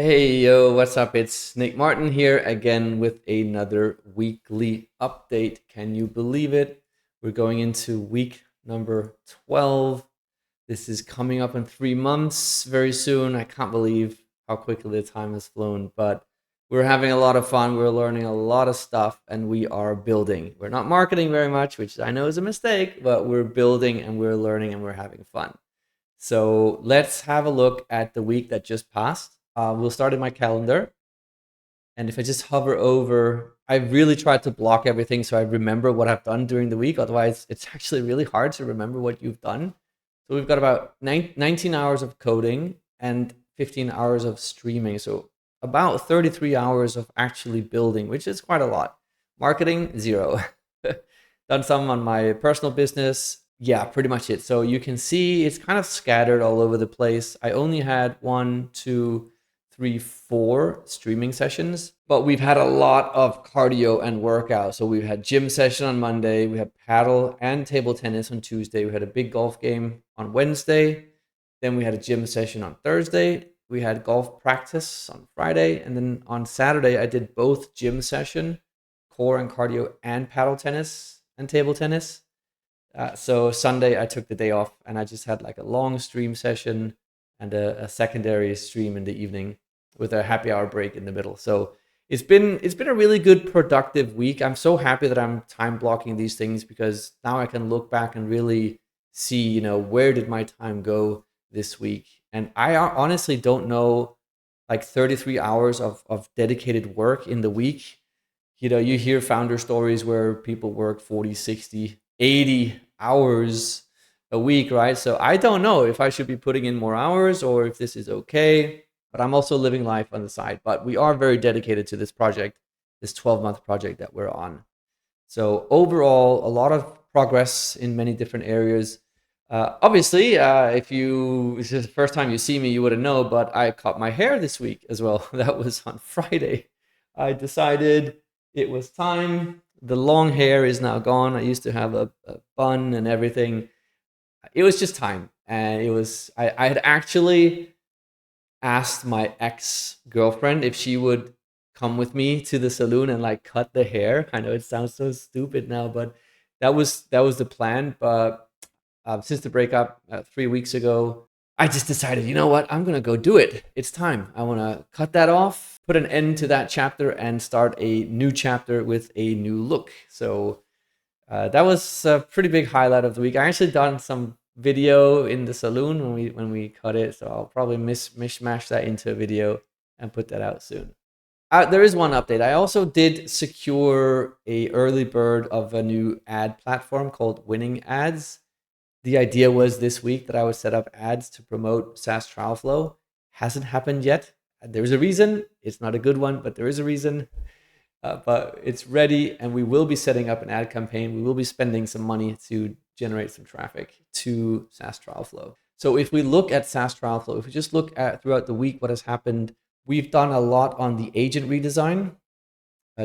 Hey, yo, what's up? It's Nick Martin here again with another weekly update. Can you believe it? We're going into week number 12. This is coming up in 3 months very soon. I can't believe how quickly the time has flown, but we're having a lot of fun. We're learning a lot of stuff and we are building. We're not marketing very much, which I know is a mistake, but we're building and we're learning and we're having fun. So let's have a look at the week that just passed. We'll start in my calendar. And if I just hover over, I really tried to block everything so I remember what I've done during the week. Otherwise, it's actually really hard to remember what you've done. So we've got about 19 hours of coding and 15 hours of streaming. So about 33 hours of actually building, which is quite a lot. Marketing, 0. Done some on my personal business. Yeah, pretty much it. So you can see it's kind of scattered all over the place. I only had 1, 2, 3, 4 streaming sessions, but we've had a lot of cardio and workout. So we've had gym session on Monday, we had paddle and table tennis on Tuesday, we had a big golf game on Wednesday, then we had a gym session on Thursday, we had golf practice on Friday, and then on Saturday I did both gym session, core and cardio, and paddle tennis and table tennis. So Sunday I took the day off and I just had like a long stream session and a secondary stream in the evening with a happy hour break in the middle. So it's been a really good productive week. I'm so happy that I'm time blocking these things because now I can look back and really see, where did my time go this week? And I honestly don't know, like 33 hours of dedicated work in the week. You hear founder stories where people work 40, 60, 80 hours a week, right? So I don't know if I should be putting in more hours or if this is okay, but I'm also living life on the side. But we are very dedicated to this project, this 12-month project that we're on. So overall, a lot of progress in many different areas. Obviously, if this is the first time you see me, you wouldn't know, but I cut my hair this week as well. That was on Friday. I decided it was time. The long hair is now gone. I used to have a bun and everything. It was just time. And I had actually asked my ex-girlfriend if she would come with me to the salon and like cut the hair. I know it sounds so stupid now, but that was the plan. But since the breakup 3 weeks ago, I just decided, you know what? I'm gonna go do it. It's time. I want to cut that off, put an end to that chapter, and start a new chapter with a new look. So that was a pretty big highlight of the week. I actually done some video in the saloon when we cut it, so I'll probably mishmash that into a video and put that out soon. There is one update. I also did secure a early bird of a new ad platform called Winning Ads. The idea was this week that I would set up ads to promote SaaSTrialFlow. Hasn't happened yet. There's a reason. It's not a good one, but there is a reason. But it's ready, and we will be setting up an ad campaign. We will be spending some money to generate some traffic to SaaSTrialFlow. So if we look at SaaSTrialFlow, if we just look at throughout the week what has happened, we've done a lot on the agent redesign.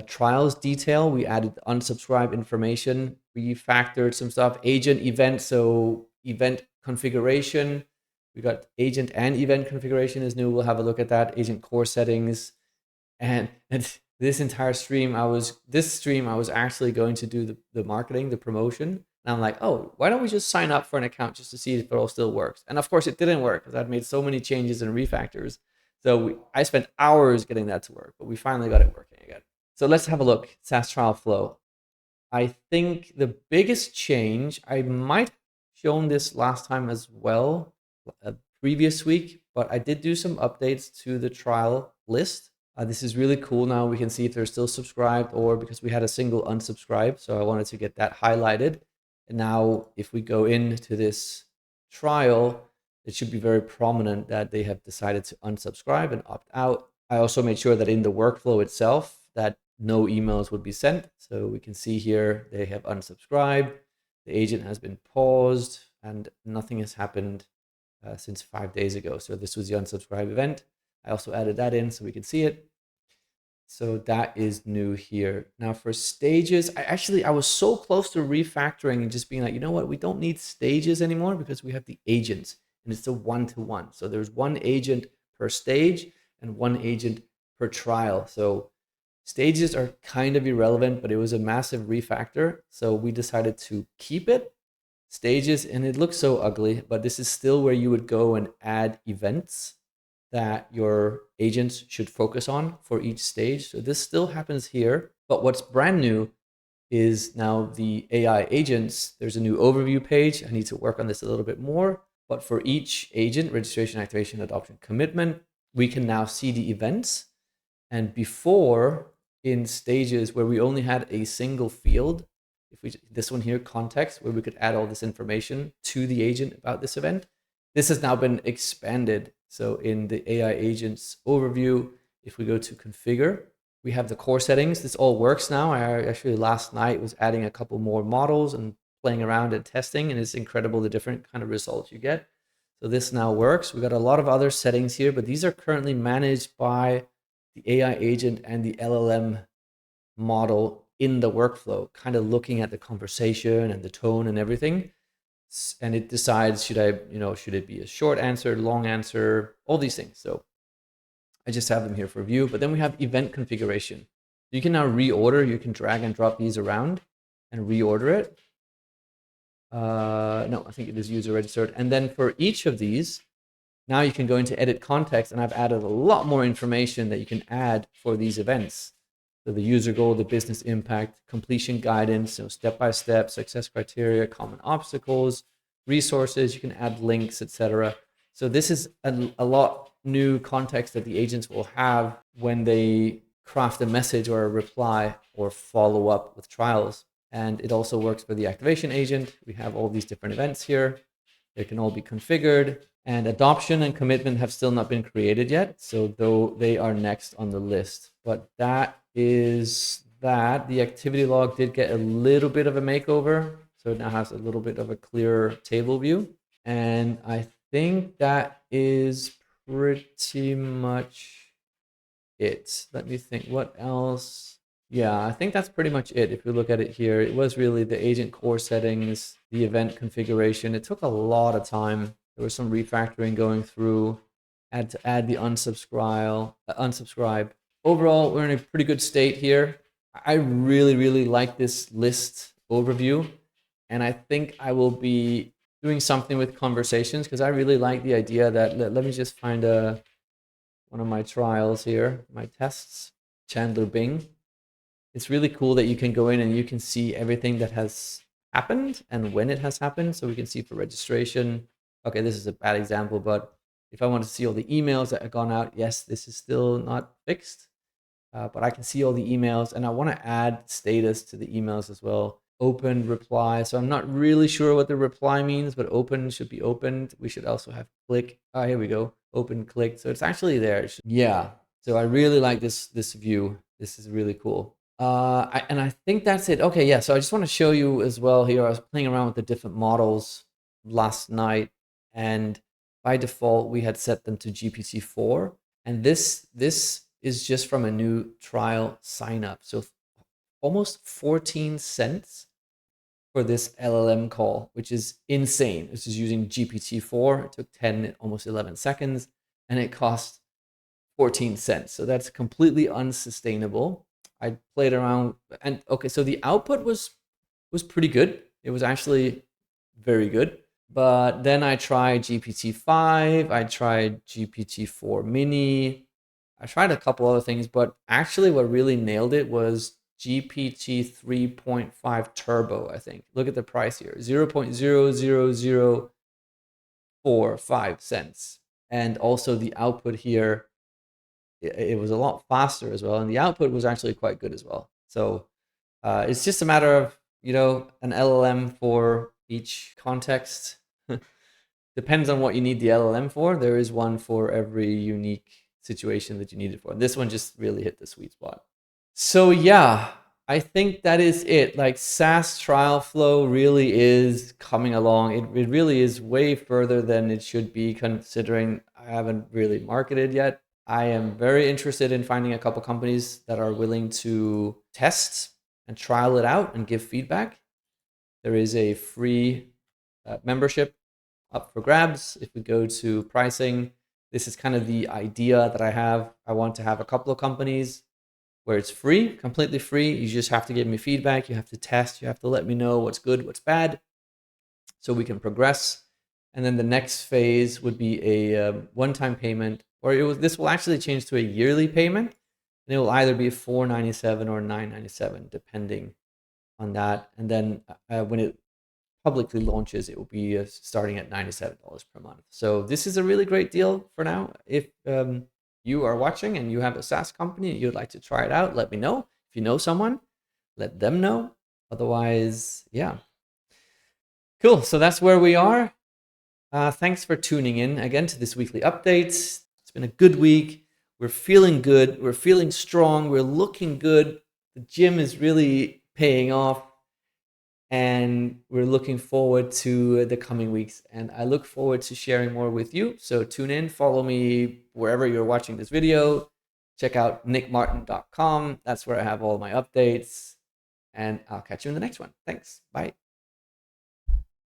Trials detail, we added unsubscribe information, refactored some stuff, agent event, so event configuration. We got agent and event configuration is new. We'll have a look at that. Agent core settings. And this entire stream, I was actually going to do the marketing, the promotion. And I'm like, oh, why don't we just sign up for an account just to see if it all still works? And of course it didn't work because I'd made so many changes and refactors. So I spent hours getting that to work, but we finally got it working again. So let's have a look. SaaSTrialFlow. I think the biggest change, I might have shown this last time as well, previous week, but I did do some updates to the trial list. This is really cool. Now we can see if they're still subscribed or because we had a single unsubscribe. So I wanted to get that highlighted. And now if we go into this trial, it should be very prominent that they have decided to unsubscribe and opt out. I also made sure that in the workflow itself that no emails would be sent. So we can see here they have unsubscribed. The agent has been paused and nothing has happened since 5 days ago. So this was the unsubscribe event. I also added that in so we can see it. So that is new here. Now for stages, I was so close to refactoring and just being like, you know what, we don't need stages anymore because we have the agents and it's a one-to-one. So there's one agent per stage and 1 agent per trial. So stages are kind of irrelevant, but it was a massive refactor. So we decided to keep it, stages, and it looks so ugly, but this is still where you would go and add events that your agents should focus on for each stage. So this still happens here, but what's brand new is now the AI agents. There's a new overview page. I need to work on this a little bit more, but for each agent, registration, activation, adoption, commitment, we can now see the events. And before, in stages where we only had a single field, this one here, context, where we could add all this information to the agent about this event, this has now been expanded. So in the AI agents overview, if we go to configure, we have the core settings. This all works now. I actually last night was adding a couple more models and playing around and testing, and it's incredible the different kind of results you get. So this now works. We've got a lot of other settings here, but these are currently managed by the AI agent and the LLM model in the workflow, kind of looking at the conversation and the tone and everything. And it decides, should it be a short answer, long answer, all these things. So I just have them here for view. But then we have event configuration. You can now reorder. You can drag and drop these around and reorder it. No, I think it is user registered. And then for each of these, now you can go into edit context, and I've added a lot more information that you can add for these events. So the user goal, the business impact, completion guidance, step-by-step, success criteria, common obstacles, resources, you can add links, etc. So this is a lot new context that the agents will have when they craft a message or a reply or follow up with trials. And it also works for the activation agent. We have all these different events here. They can all be configured. And adoption and commitment have still not been created yet, so though they are next on the list. But that is that. The activity log did get a little bit of a makeover, so it now has a little bit of a clearer table view. And I think that is pretty much it. Let me think, what else? Yeah, I think that's pretty much it. If we look at it here, it was really the agent core settings, the event configuration. It took a lot of time. There was some refactoring going through. Had to add the unsubscribe. Overall, we're in a pretty good state here. I really, really like this list overview. And I think I will be doing something with conversations because I really like the idea that, let me just find one of my trials here, my tests, Chandler Bing. It's really cool that you can go in and you can see everything that has happened and when it has happened. So we can see for registration. Okay, this is a bad example, but if I want to see all the emails that have gone out, yes, this is still not fixed, but I can see all the emails, and I want to add status to the emails as well. Open, reply. So I'm not really sure what the reply means, but open should be opened. We should also have click. Oh, here we go. Open, click. So it's actually there. Yeah. So I really like this view. This is really cool. And I think that's it. Okay, yeah. So I just want to show you as well here. I was playing around with the different models last night, and by default we had set them to GPT-4, and this is just from a new trial sign up. So almost 14 cents for this LLM call, which is insane. This is using GPT-4. It took 10, almost 11 seconds, and it cost 14 cents. So that's completely unsustainable. I played around, and okay, so the output was pretty good. It was actually very good. But then I tried GPT-5, I tried GPT-4 Mini, I tried a couple other things, but actually what really nailed it was GPT 3.5 Turbo, I think. Look at the price here, 0.00045 cents. And also the output here, it was a lot faster as well, and the output was actually quite good as well. So it's just a matter of, an LLM for each context. Depends on what you need the LLM for. There is one for every unique situation that you need it for. This one just really hit the sweet spot. So yeah, I think that is it. Like, SaaSTrialFlow really is coming along. It really is way further than it should be, considering I haven't really marketed yet. I am very interested in finding a couple companies that are willing to test and trial it out and give feedback. There is a free membership up for grabs. If we go to pricing, This is kind of the idea that I have. I want to have a couple of companies where it's free, completely free. You just have to give me feedback. You have to test. You have to let me know what's good, what's bad, so we can progress. And then the next phase would be a one-time payment, or this will actually change to a yearly payment. And it will either be $497 or $997, depending on that. And then when it publicly launches, it will be starting at $97 per month. So this is a really great deal for now. If you are watching and you have a SaaS company and you'd like to try it out, let me know. If you know someone, let them know. Otherwise, yeah. Cool. So that's where we are. Thanks for tuning in again to this weekly update. It's been a good week. We're feeling good. We're feeling strong. We're looking good. The gym is really paying off. And we're looking forward to the coming weeks. And I look forward to sharing more with you. So tune in, follow me wherever you're watching this video. Check out nickmartin.com. That's where I have all my updates. And I'll catch you in the next one. Thanks. Bye.